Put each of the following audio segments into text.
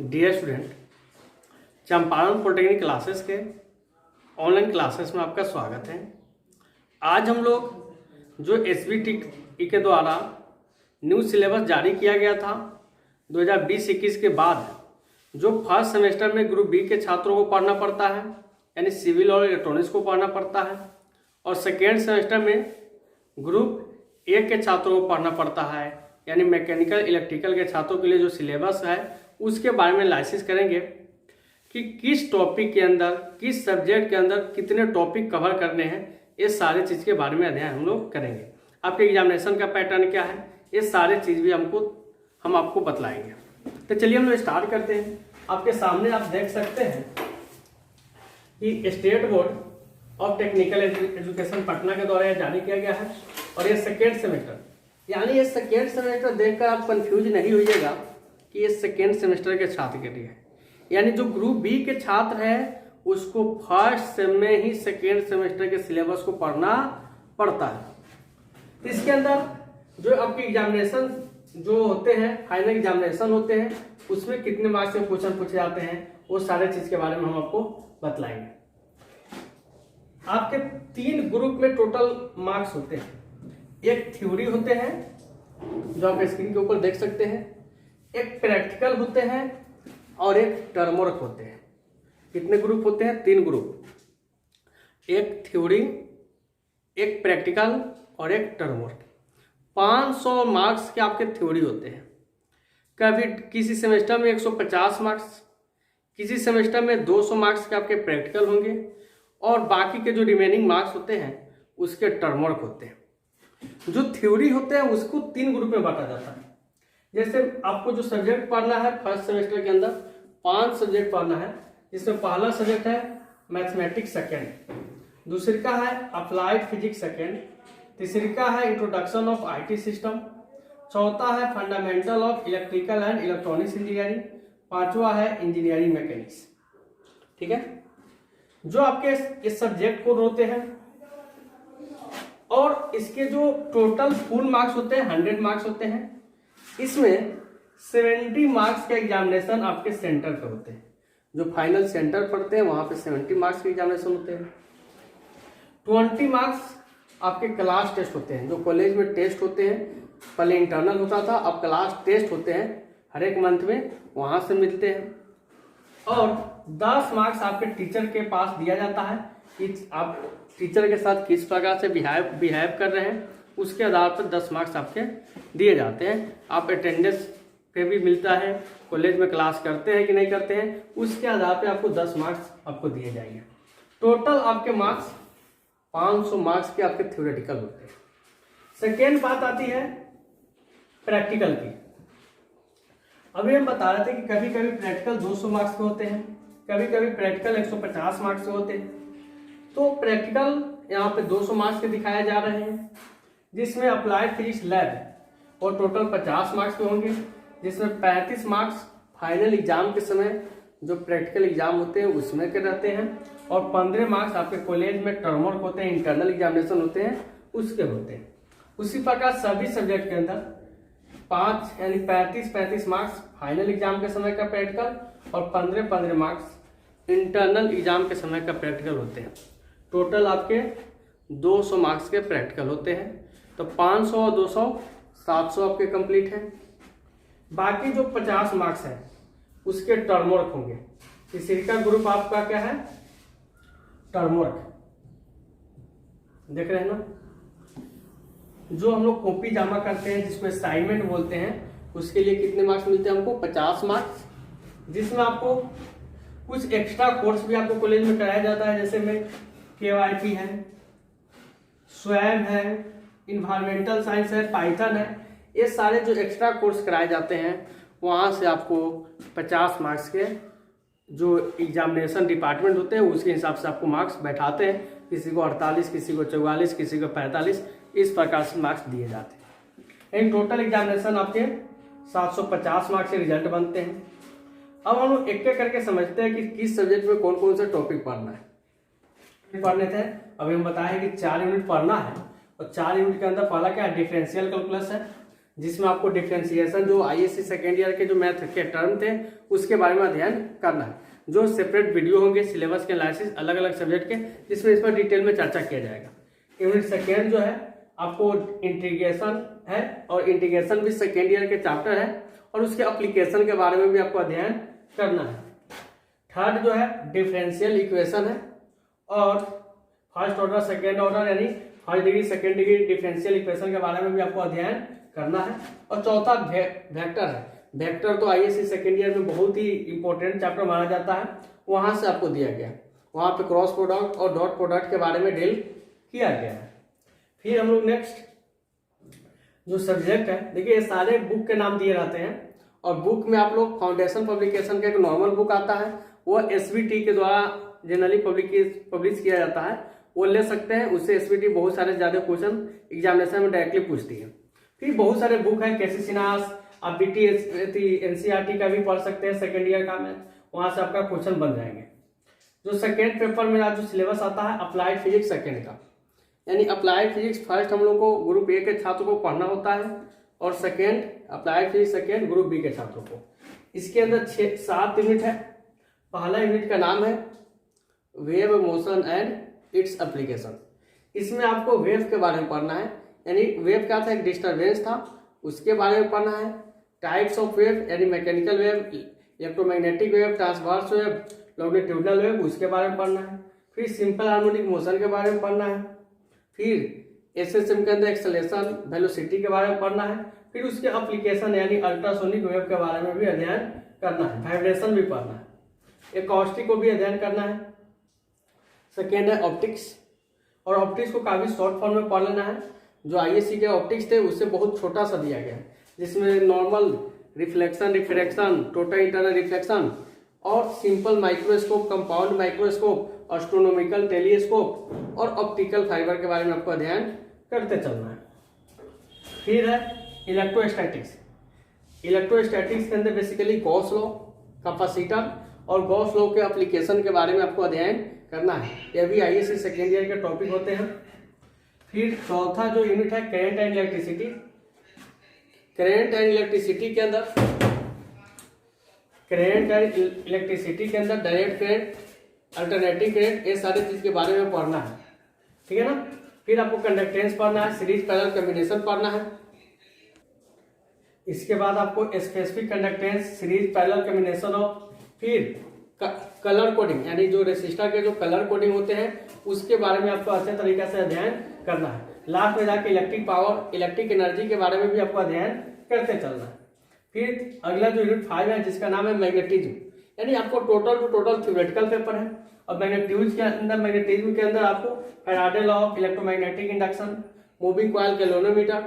Dear student, Champaran polytechnic classes के online classes में आपका स्वागत है। आज हम लोग जो SBT के द्वारा न्यू सिलेबस जारी किया गया था 2020-21 के बाद, जो फर्स्ट सेमेस्टर में ग्रुप बी के छात्रों को पढ़ना पड़ता है यानी सिविल और इलेक्ट्रॉनिक्स को पढ़ना पड़ता है, और सेकेंड सेमेस्टर में ग्रुप ए के छात्रों को पढ़ना पड़ता है यानी मैकेनिकल इलेक्ट्रिकल के छात्रों के लिए जो सिलेबस है उसके बारे में एनालिसिस करेंगे कि किस टॉपिक के अंदर, किस सब्जेक्ट के अंदर कितने टॉपिक कवर करने हैं। ये सारे चीज़ के बारे में अध्ययन हम लोग करेंगे। आपके एग्जामिनेशन का पैटर्न क्या है, ये सारे चीज़ भी हम आपको बतलाएंगे। तो चलिए हम लोग स्टार्ट करते हैं। आपके सामने आप देख सकते हैं कि state board of technical education Patna के द्वारा यह जारी किया गया है, और ये सेकेंड सेमेस्टर, यानी ये सेकेंड सेमेस्टर देखकर आप कंफ्यूज नहीं होइएगा कि ये सेकेंड सेमेस्टर के छात्र के लिए है। यानी जो ग्रुप बी के छात्र है उसको फर्स्ट सेम में ही सेकेंड सेमेस्टर के सिलेबस को पढ़ना पड़ता है। इसके अंदर जो आपके एग्जामिनेशन जो होते हैं, फाइनल एग्जामिनेशन होते हैं, उसमें कितने मार्क्स में क्वेश्चन पूछे जाते हैं, वो सारे चीज के बारे में हम आपको बतलाएंगे। आपके 3 ग्रुप में टोटल मार्क्स होते हैं। एक थ्योरी होते हैं जो आप स्क्रीन के ऊपर देख सकते हैं, एक प्रैक्टिकल होते हैं और एक टर्म वर्क होते हैं। कितने ग्रुप होते हैं? 3 ग्रुप, एक थ्योरी, एक प्रैक्टिकल और एक टर्म वर्क। 500 मार्क्स के आपके थ्योरी होते हैं। कभी किसी सेमेस्टर में 150 मार्क्स, किसी सेमेस्टर में 200 मार्क्स के आपके प्रैक्टिकल होंगे, और बाकी के जो रिमेनिंग मार्क्स होते हैं उसके टर्म वर्क होते हैं। जो थ्योरी होते हैं उसको 3 ग्रुप में बांटा जाता है। जैसे आपको जो सब्जेक्ट पढ़ना है फर्स्ट सेमेस्टर के अंदर 5 सब्जेक्ट पढ़ना है, जिसमें पहला सब्जेक्ट है मैथमेटिक्स सेकेंड, दूसरी का है अप्लाइड फिजिक्स सेकेंड, तीसरी का है इंट्रोडक्शन ऑफ IT सिस्टम, चौथा है fundamental of electrical and electronics engineering, पांचवा है इंजीनियरिंग मैकेनिक्स। ठीक है, जो आपके इस सब्जेक्ट कोड होते हैं, और इसके जो टोटल फुल मार्क्स होते हैं 100 मार्क्स होते हैं। इसमें 70 मार्क्स के एग्जामिनेशन आपके सेंटर पे होते हैं। जो फाइनल सेंटर पढ़ते हैं वहां पे 70 मार्क्स के एग्जामिनेशन होते हैं। 20 मार्क्स आपके क्लास टेस्ट होते हैं, जो कॉलेज में टेस्ट होते हैं। पहले इंटरनल होता था, अब क्लास टेस्ट होते हैं हर एक मंथ में, वहां से मिलते हैं। और 10 मार्क्स आपके टीचर के पास दिया जाता है कि आप टीचर के साथ किस प्रकार से बिहेव कर रहे हैं, उसके आधार पर 10 मार्क्स आपके दिए जाते हैं। आप अटेंडेंस पे भी मिलता है, कॉलेज में क्लास करते हैं कि नहीं करते हैं, उसके आधार पे आपको 10 मार्क्स आपको दिए जाएंगे। टोटल आपके मार्क्स 500 मार्क्स के आपके थ्योरेटिकल होते हैं। सेकेंड बात आती है प्रैक्टिकल की। अभी हम बता रहे थे कि कभी कभी प्रैक्टिकल 200 मार्क्स के होते हैं, कभी कभी प्रैक्टिकल 150 मार्क्स के होते हैं। तो प्रैक्टिकल यहाँ पे 200 मार्क्स के दिखाए जा रहे हैं, जिसमें अप्लाइड फिजिक्स लैब और टोटल 50 मार्क्स के होंगे, जिसमें 35 मार्क्स फाइनल एग्जाम के समय जो प्रैक्टिकल एग्जाम होते हैं उसमें के रहते हैं, और 15 मार्क्स आपके कॉलेज में टर्म वर्क होते हैं, इंटरनल एग्जामिनेशन होते हैं, उसके होते हैं। उसी प्रकार सभी सब्जेक्ट के अंदर 5 यानी 35 मार्क्स फाइनल एग्जाम के समय का प्रैक्टिकल, और 15 मार्क्स इंटरनल एग्जाम के समय का प्रैक्टिकल होते हैं। टोटल आपके 200 मार्क्स के प्रैक्टिकल होते हैं। तो 500 और 200 700 आपके कंप्लीट हैं। बाकी जो 50 मार्क्स है उसके टर्म वर्क होंगे। तीसरी का ग्रुप आपका क्या है? Term work. देख रहे हैं ना, जो हम लोग कॉपी जमा करते हैं जिसमें असाइनमेंट बोलते हैं, उसके लिए कितने मार्क्स मिलते हैं हमको? 50 मार्क्स, जिसमें आपको कुछ एक्स्ट्रा कोर्स भी आपको कॉलेज में कराया जाता है, जैसे में KYP है, स्वयं है, इन्वायरमेंटल साइंस है, पाइथन है। ये सारे जो एक्स्ट्रा कोर्स कराए जाते हैं वहाँ से आपको 50 मार्क्स के जो एग्जामिनेशन डिपार्टमेंट होते हैं उसके हिसाब से आपको मार्क्स बैठाते हैं। किसी को 48, किसी को 44, किसी को 45, इस प्रकार से मार्क्स दिए जाते हैं। इन टोटल एग्जामिनेशन आपके 750 मार्क्स के रिजल्ट बनते हैं। अब हम लोग एक एक करके समझते हैं कि किस सब्जेक्ट में कौन कौन से टॉपिक पढ़ना है। पढ़ने थे अभी हम बताए कि 4 यूनिट पढ़ना है, और 4 यूनिट के अंदर पहला क्या है? डिफरेंशियल कैलकुलस है, जिसमें आपको डिफ्रेंसिएशन जो आईएससी सेकेंड ईयर के जो मैथ के टर्म थे उसके बारे में अध्ययन करना है। जो सेपरेट वीडियो होंगे सिलेबस के एनालिसिस अलग अलग सब्जेक्ट के, जिसमें इस पर डिटेल में चर्चा किया जाएगा। यूनिट सेकेंड जो है आपको इंटीग्रेशन है, और इंटीग्रेशन भी सेकेंड ईयर के चैप्टर है, और उसके एप्लीकेशन के बारे में भी आपको अध्ययन करना है। थर्ड जो है डिफरेंशियल इक्वेशन है, और फर्स्ट ऑर्डर सेकेंड ऑर्डर यानी first degree second degree differential equation के बारे में भी आपको अध्ययन करना है। और चौथा वेक्टर है। वेक्टर तो आईएससी सेकेंड ईयर में बहुत ही इंपॉर्टेंट चैप्टर माना जाता है, वहां से आपको दिया गया, वहां पे क्रॉस प्रोडक्ट और डॉट प्रोडक्ट के बारे में डील किया गया है। फिर हम लोग नेक्स्ट जो सब्जेक्ट है, देखिए ये सारे बुक के नाम दिए रहते हैं, और बुक में आप लोग फाउंडेशन पब्लिकेशन का एक नॉर्मल बुक आता है, वो एसवीटी के द्वारा जनरली पब्लिश किया जाता है, वो ले सकते हैं। उससे एसवीटी बहुत सारे ज्यादा क्वेश्चन एग्जामिनेशन में डायरेक्टली पूछती है। फिर बहुत सारे बुक है, कैसी सिनास, आप बीटी एनसीईआरटी का भी पढ़ सकते हैं, सेकेंड ईयर का में वहां से आपका क्वेश्चन बन जाएंगे। जो सेकेंड पेपर में जो सिलेबस आता है अप्लाइड फिजिक्स सेकेंड का, यानी अप्लाइड फिजिक्स फर्स्ट हम लोग को ग्रुप ए के छात्रों को पढ़ना होता है, और second applied physics second group B के छात्रों को। इसके अंदर 7 यूनिट है। पहला यूनिट का नाम है wave motion and its application. इसमें आपको वेव के बारे में पढ़ना है, यानी वेव क्या था, एक डिस्टर्बेंस था, उसके बारे में पढ़ना है। टाइप्स ऑफ वेव यानी mechanical wave, electromagnetic wave, transverse wave, longitudinal wave, उसके बारे में पढ़ना है। फिर सिंपल हार्मोनिक मोशन के बारे में पढ़ना है। फिर एसएसएम के अंदर एक्सेलेरेशन वेलोसिटी के बारे में पढ़ना है। फिर उसके एप्लीकेशन यानी अल्ट्रासोनिक वेव के बारे में भी अध्ययन करना है। वाइब्रेशन भी पढ़ना है। एकॉस्टिक को भी अध्ययन करना है। सेकेंड है ऑप्टिक्स, और ऑप्टिक्स को काफी शॉर्ट फॉर्म में पढ़ लेना है। जो आईएससी के ऑप्टिक्स थे उससे बहुत छोटा सा दिया गया है, जिसमें normal reflection, refraction, total internal reflection, और simple microscope, compound microscope, astronomical telescope और ऑप्टिकल फाइबर के बारे में आपको अध्ययन करते चलना है। फिर है इलेक्ट्रोस्टैटिक्स। इलेक्ट्रोस्टैटिक्स के अंदर बेसिकली गॉस लॉ, कैपेसिटर और गॉस लॉ के एप्लीकेशन के बारे में आपको अध्ययन करना है। यह भी आईएससी सेकेंड ईयर के टॉपिक होते हैं। फिर चौथा जो यूनिट है current and electricity. Current and electricity के अंदर डायरेक्ट करंट, अल्टरनेटिव करंट, ये सारे चीज के बारे में पढ़ना है, ठीक है ना। फिर आपको कंडक्टेंस पढ़ना है, सीरीज पैरेलल कॉम्बिनेशन पढ़ना है। इसके बाद आपको specific conductance, series parallel combination और फिर कलर कोडिंग, यानी जो रेसिस्टर के जो कलर कोडिंग होते हैं उसके बारे में आपको अच्छे तरीके से अध्ययन करना है। लास्ट में जाके इलेक्ट्रिक पावर, इलेक्ट्रिक एनर्जी के बारे में भी आपको अध्ययन करते चलना है। फिर अगला जो यूनिट 5 है जिसका नाम है मैग्नेटिज्म, यानी आपको टोटल थ्योरेटिकल पेपर है। और मैग्नेटिज्म के अंदर आपको Faraday law of electromagnetic induction, moving coil, galvanometer,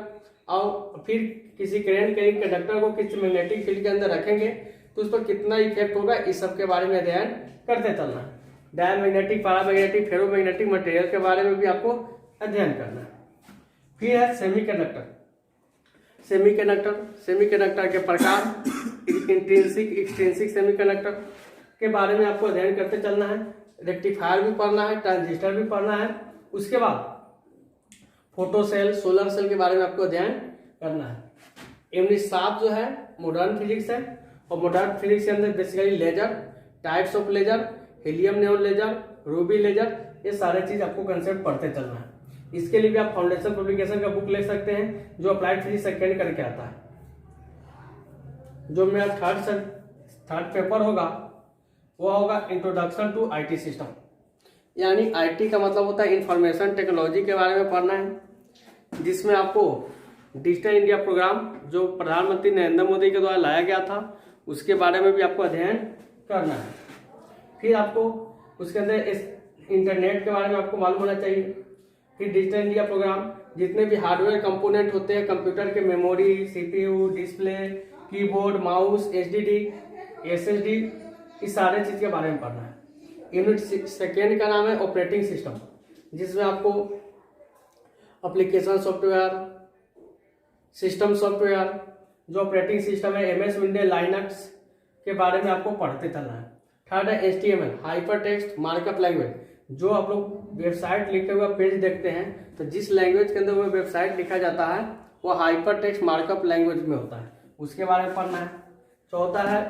और फिर किसी करंट कैरिंग कंडक्टर को किसी मैग्नेटिक फील्ड के अंदर रखेंगे तो उस पर कितना इफेक्ट होगा, इस सब के बारे में अध्ययन करते चलना है। डायमैग्नेटिक, पैरामैग्नेटिक, फेरोमैग्नेटिक मटेरियल के बारे में भी आपको अध्ययन करना है। फिर है सेमीकंडक्टर। सेमीकंडक्टर के प्रकार, इंट्रिंसिक, एक्सट्रिंसिक सेमीकंडक्टर के बारे में आपको अध्ययन करते चलना है। रेक्टिफायर भी पढ़ना है, ट्रांजिस्टर भी पढ़ना है। उसके बाद फोटो सेल, सोलर सेल के बारे में आपको अध्ययन करना है। यूनिट 7 जो है मॉडर्न फिजिक्स है, और मॉडर्न फिजिक्स के अंदर basically laser, types of laser, helium neon laser, ruby laser, ये सारे चीज आपको कंसेप्ट पढ़ते चलना है। इसके लिए भी आप फाउंडेशन पब्लिकेशन का बुक ले सकते हैं जो अप्लाइड फिजिक्स सेकेंड करके आता है। जो मेरा थर्ड पेपर होगा वो होगा इंट्रोडक्शन टू आईटी सिस्टम, यानी आईटी का मतलब होता है इंफॉर्मेशन टेक्नोलॉजी के बारे में पढ़ना है, जिसमें आपको डिजिटल इंडिया प्रोग्राम जो प्रधानमंत्री नरेंद्र मोदी के द्वारा लाया गया था उसके बारे में भी आपको अध्ययन करना है। फिर आपको उसके अंदर इंटरनेट के बारे में आपको मालूम होना चाहिए। फिर डिजिटल इंडिया प्रोग्राम, जितने भी हार्डवेयर कंपोनेंट होते हैं कंप्यूटर के, memory, CPU, display, keyboard, mouse, HDD, SSD, इस सारे चीज के बारे में पढ़ना है। यूनिट सेकेंड का नाम है ऑपरेटिंग सिस्टम, जिसमें आपको एप्लीकेशन सॉफ्टवेयर, सिस्टम सॉफ्टवेयर, जो ऑपरेटिंग सिस्टम है एमएस विंडोज, लाइनक्स के बारे में आपको पढ़ते चलना है। थर्ड है HTML, hyper text markup language. जो आप लोग वेबसाइट लिखे हुआ पेज देखते हैं तो जिस लैंग्वेज के अंदर वो वेबसाइट लिखा जाता है वो हाइपर टेक्स्ट मार्कअप लैंग्वेज में होता है, उसके बारे में पढ़ना है। चौथा है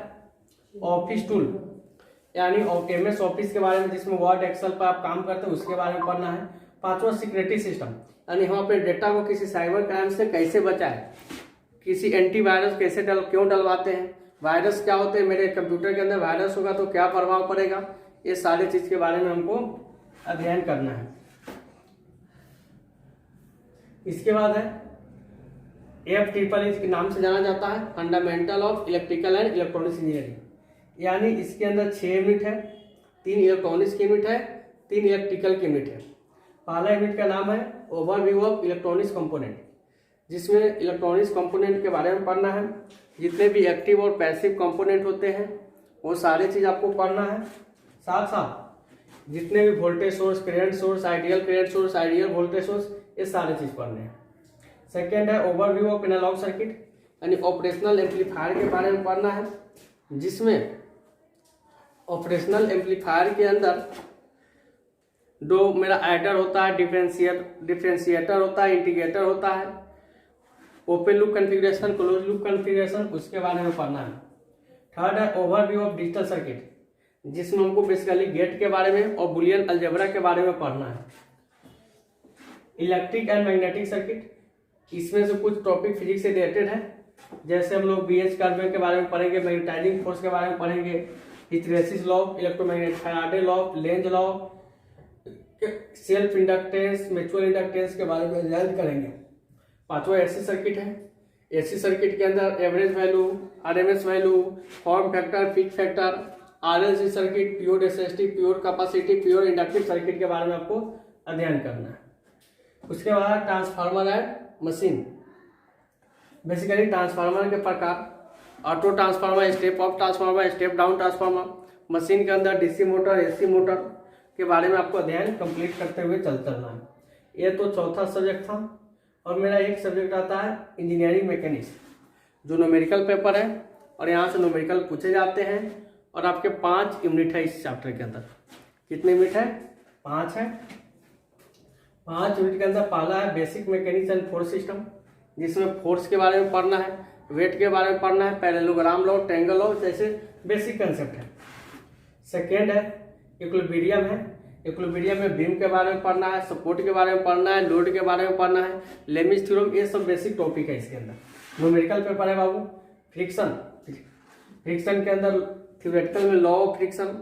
ऑफिस टूल, यानी MS ऑफिस के बारे में, जिसमें वर्ड एक्सेल पर आप काम करते हैं, उसके बारे में पढ़ना है। पांचवा सिक्योरिटी सिस्टम, यानी वहाँ पे डेटा को किसी साइबर क्राइम से कैसे बचाए, किसी एंटीवायरस कैसे क्यों डलवाते हैं, वायरस क्या होते हैं, मेरे कंप्यूटर के अंदर वायरस होगा तो क्या प्रभाव पड़ेगा, ये सारी चीज के बारे में हमको अध्ययन करना है। इसके बाद है FEE के नाम से जाना जाता है, fundamental of electrical and electronics engineering, यानी इसके अंदर 6 यूनिट है, 3 इलेक्ट्रॉनिक्स की यूनिट है, 3 इलेक्ट्रिकल की यूनिट है। पहला यूनिट का नाम है ओवरव्यू ऑफ इलेक्ट्रॉनिक्स कंपोनेंट, जिसमें इलेक्ट्रॉनिक्स कंपोनेंट के बारे में पढ़ना है, जितने भी एक्टिव और पैसिव कंपोनेंट होते हैं वो सारे चीज आपको पढ़ना है। साथ साथ जितने भी voltage source, current source, ideal current source, ideal voltage source, ये सारे चीज पढ़ने हैं। सेकेंड है ओवरव्यू ऑफ एनालॉग सर्किट, यानी ऑपरेशनल एम्पलीफायर के बारे में पढ़ना है, जिसमें ऑपरेशनल एम्पलीफायर के अंदर दो मेरा एडर होता है, डिफरेंशिएटर होता है, इंटीग्रेटर होता है, open loop configuration, close loop configuration, उसके बारे में पढ़ना है। थर्ड है ओवरव्यू ऑफ डिजिटल सर्किट, जिसमें हमको बेसिकली गेट के बारे में और बुलियन अलजेब्रा के बारे में पढ़ना है। इलेक्ट्रिक एंड मैग्नेटिक सर्किट, इसमें से कुछ टॉपिक फिजिक्स से रिलेटेड है, जैसे हम लोग BH कर्व के बारे में पढ़ेंगे, मैग्नेटाइजिंग फोर्स के बारे में पढ़ेंगे, hysteresis law, electromagnetic Faraday law, Lenz law, self inductance, mutual inductance के बारे में अध्ययन करेंगे। पांचवा AC सर्किट है। AC सर्किट के अंदर average value, RMS value, form factor, peak factor, RLC circuit, pure SST, pure capacity, pure inductive circuit के बारे में आपको अध्ययन करना है। उसके बाद transformer and machine, basically transformer के प्रकार, auto transformer, step up transformer, step down transformer, machine के अंदर DC मोटर, AC मोटर के बारे में आपको अध्ययन कंप्लीट करते हुए चलना है। ये तो चौथा सब्जेक्ट था, और मेरा एक सब्जेक्ट आता है इंजीनियरिंग मैकेनिक्स, जो न्यूमेरिकल पेपर है, और यहाँ से न्यूमेरिकल पूछे जाते हैं, और आपके 5 यूनिट है इस चैप्टर के अंदर। कितने यूनिट है? 5 है। 5 यूनिट के अंदर पहला है basic mechanics and force system, जिसमें फोर्स के बारे में पढ़ना है, वेट के बारे में पढ़ना है, पैरेललोग्राम लॉ, ट्रायंगल लॉ जैसे बेसिक कंसेप्ट है। सेकेंड है इक्विलिब्रियम है, इक्विलिब्रियम में बीम के बारे में पढ़ना है, सपोर्ट के बारे में पढ़ना है, लोड के बारे में पढ़ना है, लेमिस थ्योरम, ये सब बेसिक टॉपिक है इसके अंदर। न्यूमेरिकल पेपर है बाबू। फ्रिक्शन, फ्रिक्शन के अंदर थ्योरेटिकल में law of friction,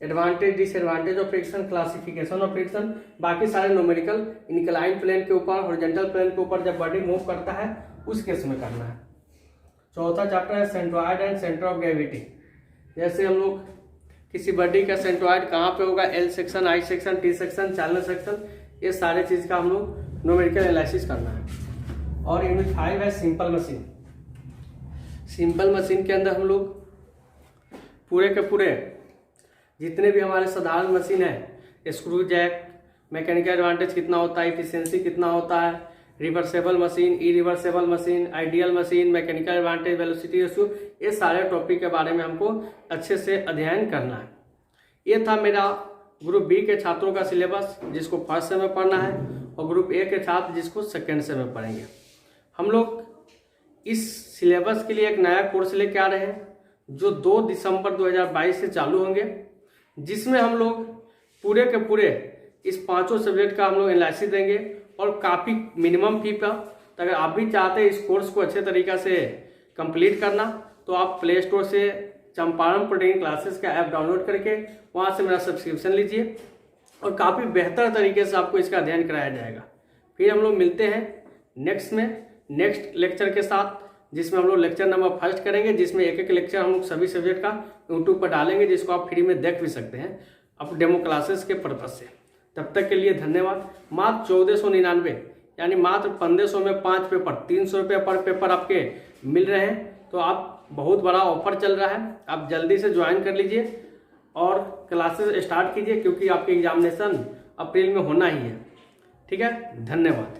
advantage disadvantage of friction, classification of friction, बाकी सारे न्यूमेरिकल इंक्लाइन प्लेन के ऊपर, हॉरिजॉन्टल प्लेन के ऊपर जब बॉडी मूव करता है उस केस में करना है। चौथा चैप्टर है centroid and centre of gravity, जैसे हम लोग किसी बॉडी का सेंट्रोइड कहाँ पे होगा, L section, I section, T section, channel section, ये सारे चीज का हम लोग न्यूमेरिकल एनालिसिस करना है। और यूनिट 5 है सिंपल मशीन। सिंपल मशीन के अंदर हम लोग पूरे के पूरे जितने भी हमारे साधारण मशीन है, स्क्रू जैक, मैकेनिकल एडवांटेज कितना होता है, इफिशियंसी कितना होता है, reversible machine, irreversible machine, ideal machine, mechanical advantage, velocity ratio, ये सारे टॉपिक के बारे में हमको अच्छे से अध्ययन करना है। ये था मेरा ग्रुप B के छात्रों का सिलेबस, जिसको फर्स्ट सेम में पढ़ना है, और ग्रुप A के छात्र जिसको सेकेंड सेम में पढ़ेंगे। हम लोग इस सिलेबस के लिए एक नया कोर्स लेके आ रहे हैं, जो 2 दिसंबर 2022 से चालू होंगे, जिसमें हम लोग पूरे के पूरे इस 5 सब्जेक्ट का हम लोग एनालिसिस देंगे, और काफ़ी मिनिमम फी पर। तो अगर आप भी चाहते हैं इस कोर्स को अच्छे तरीक़ा से कंप्लीट करना, तो आप प्ले स्टोर से चंपारण प्रोटीन क्लासेस का ऐप डाउनलोड करके वहाँ से मेरा सब्सक्रिप्शन लीजिए, और काफ़ी बेहतर तरीके से आपको इसका अध्ययन कराया जाएगा। फिर हम लोग मिलते हैं नेक्स्ट लेक्चर के साथ, जिसमें हम लोग लेक्चर नंबर 1 करेंगे, जिसमें एक लेक्चर हम लोग सभी सब्जेक्ट का यूट्यूब पर डालेंगे, जिसको आप फ्री में देख भी सकते हैं अब डेमो क्लासेस के पर्पज से। तब तक के लिए धन्यवाद। मात्र 1499, यानी मात्र 1500 में 5 पेपर, 300 रुपये पर पेपर आपके मिल रहे हैं। तो आप बहुत बड़ा ऑफर चल रहा है, आप जल्दी से ज्वाइन कर लीजिए और क्लासेस स्टार्ट कीजिए, क्योंकि आपके एग्जामिनेशन अप्रैल में होना ही है। ठीक है, धन्यवाद।